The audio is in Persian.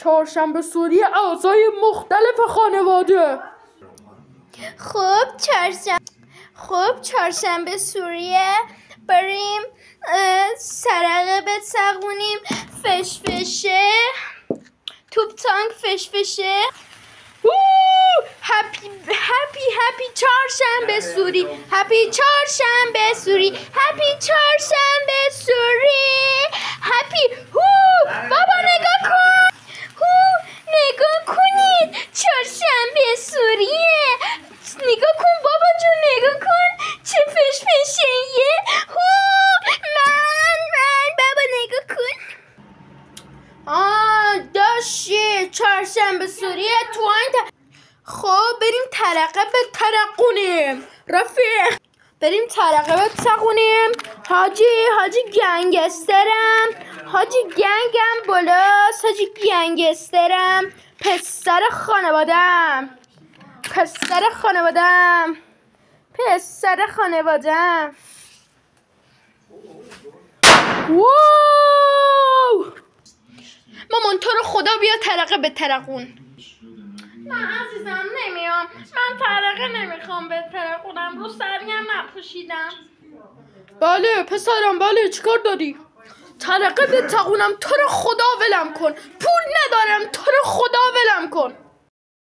چهارشنبه سوری اعضای مختلف خانواده. خب چهارشنبه سوریه بریم سرقه بتقونیم، فشفشه، توپ تانک فشفشه. هپی چهارشنبه سوری، هپی چهارشنبه سوری، هپی چهارشنبه سوری، هپی. بابا نگاه کن، نگاه کنید چهارشنبه سوریه. نگاه کن بابا جون، نگاه کن چه فشفشه‌ایه. من بابا نگاه کن. داشتی چهارشنبه سوریه تو این خب بریم ترقه بترقونیم رفیق، بریم ترقه بتقونیم. حاجی گنگسترم، حاجی گنگم بالاست، حاجی گنگسترم، پسر خانوادم. مامان تو رو خدا بیا ترقه بترقون. نه عزیزم نمیام، من ترقه نمیخوام بترقونم، رو سریم نپوشیدم. بله پسرم بله، چیکار داری؟ ترقه بتقونم، تو رو خدا ولم کن، پول ندارم، تو رو خدا ولم کن.